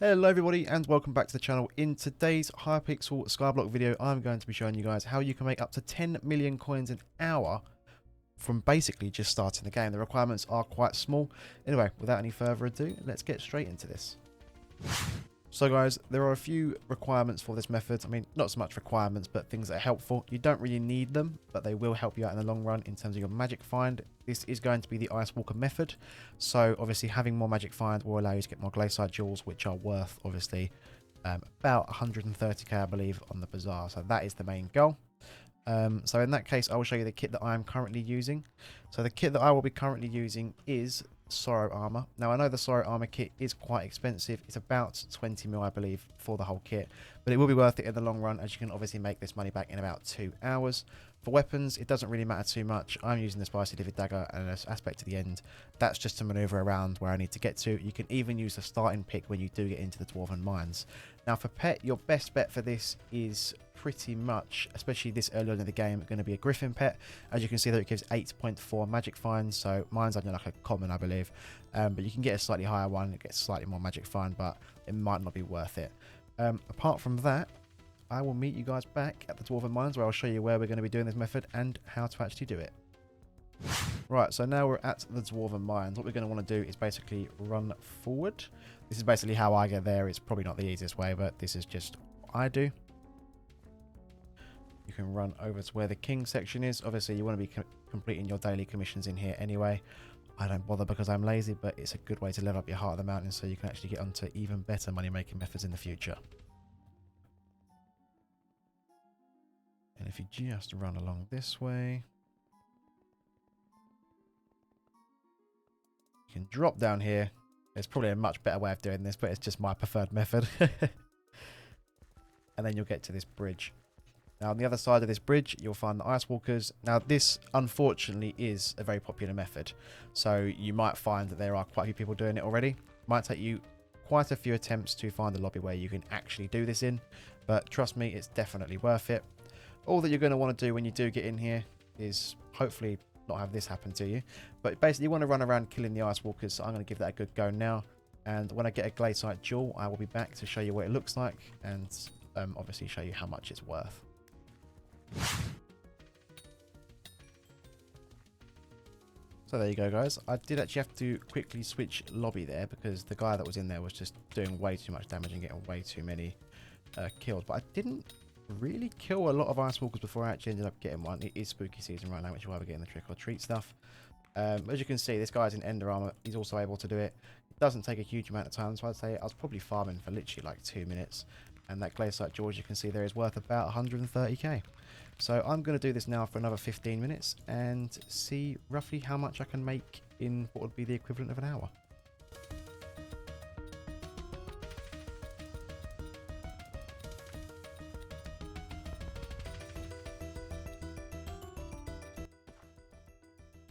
Hello everybody and welcome back to the channel. In today's Hypixel Skyblock video, I'm going to be showing you guys how you can make up to 10 million coins an hour from basically just starting the game. The requirements are quite small. Anyway, without any further ado, let's get straight into this. So guys, there are a few requirements for this method. I mean, not so much requirements, but things that are helpful. You don't really need them, but they will help you out in the long run in terms of your magic find. This is going to be the Ice Walker method. So obviously having more magic find will allow you to get more Glaciite jewels, which are worth obviously about 130k, I believe, on the bazaar. So that is the main goal. So in that case, I will show you the kit that I am currently using. So the kit that I will be currently using is Sorrow Armour. Now I know the Sorrow Armour kit is quite expensive. It's about 20 mil, I believe, for the whole kit, but it will be worth it in the long run, as you can obviously make this money back in about 2 hours. For weapons, it doesn't really matter too much. I'm using the Spicy Livid Dagger and an aspect to the end. That's just to maneuver around where I need to get to. You can even use the starting pick when you do get into the Dwarven Mines. Now for pet, your best bet for this is pretty much, especially this early on in the game, going to be a Griffin pet. As you can see there, it gives 8.4 magic find, so mine's only like a common, I believe. But you can get a slightly higher one, it gets slightly more magic find, but it might not be worth it. Apart from that, I will meet you guys back at the Dwarven Mines, where I'll show you where we're going to be doing this method and how to actually do it. Right, so now we're at the Dwarven Mines. What we're going to want to do is basically run forward. This is basically how I get there. It's probably not the easiest way, but this is just what I do. You can run over to where the king section is. Obviously, you want to be completing your daily commissions in here anyway. I don't bother because I'm lazy, but it's a good way to level up your Heart of the Mountain so you can actually get onto even better money-making methods in the future. And if you just run along this way, you can drop down here. There's probably a much better way of doing this, but it's just my preferred method. And then you'll get to this bridge. Now, on the other side of this bridge, you'll find the Ice Walkers. Now, this, unfortunately, is a very popular method. So, you might find that there are quite a few people doing it already. It might take you quite a few attempts to find a lobby where you can actually do this in. But trust me, it's definitely worth it. All that you're going to want to do when you do get in here is hopefully not have this happen to you. But basically, you want to run around killing the Ice Walkers. So, I'm going to give that a good go now. And when I get a Glaciite jewel, I will be back to show you what it looks like. And obviously show you how much it's worth. So there you go, guys. I did actually have to quickly switch lobby there because the guy that was in there was just doing way too much damage and getting way too many kills. But I didn't really kill a lot of Ice Walkers before I actually ended up getting one. It is spooky season right now, which is why we're getting the trick or treat stuff. As you can see, this guy's in Ender Armor. He's also able to do it. It doesn't take a huge amount of time, so I'd say I was probably farming for literally like 2 minutes. And that Glaciite jewel, as you can see there, is worth about 130k. So I'm going to do this now for another 15 minutes and see roughly how much I can make in what would be the equivalent of an hour.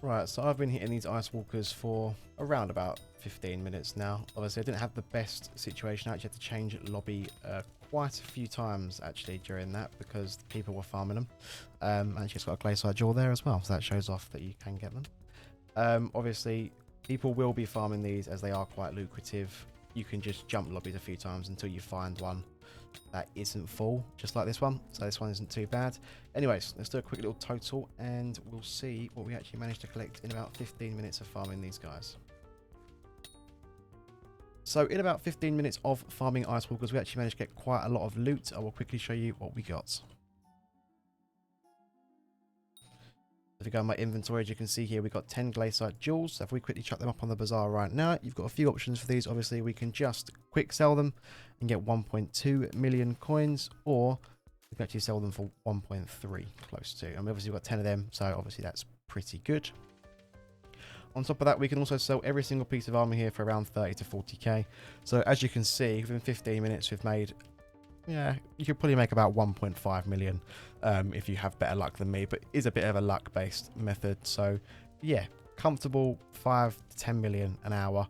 Right, so I've been hitting these Ice Walkers for around about 15 minutes now. Obviously, I didn't have the best situation. I actually had to change lobby quite a few times actually during that because people were farming them. And she's got a Glaciite jewel there as well, so that shows off that you can get them. Obviously, people will be farming these as they are quite lucrative. You can just jump lobbies a few times until you find one that isn't full, just like this one. So this one isn't too bad. Anyways, let's do a quick little total and we'll see what we actually managed to collect in about 15 minutes of farming these guys. So in about 15 minutes of farming Ice Walkers, we actually managed to get quite a lot of loot. I will quickly show you what we got. If you go in my inventory, as you can see here, we've got 10 Glaciite jewels. So if we quickly chuck them up on the bazaar right now, you've got a few options for these. Obviously, we can just quick sell them and get 1.2 million coins, or we can actually sell them for 1.3, close to. And we obviously got 10 of them, so obviously that's pretty good. On top of that, we can also sell every single piece of armor here for around 30 to 40k. So as you can see, within 15 minutes, we've made, yeah, you could probably make about 1.5 million if you have better luck than me, but it is a bit of a luck-based method. So yeah, comfortable 5 to 10 million an hour,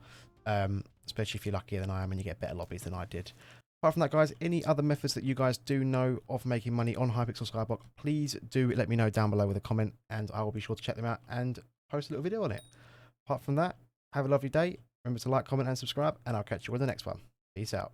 especially if you're luckier than I am and you get better lobbies than I did. Apart from that, guys, any other methods that you guys do know of making money on Hypixel Skyblock, please do let me know down below with a comment, and I will be sure to check them out and post a little video on it. Apart from that, have a lovely day. Remember to like, comment, and subscribe, and I'll catch you on the next one. Peace out.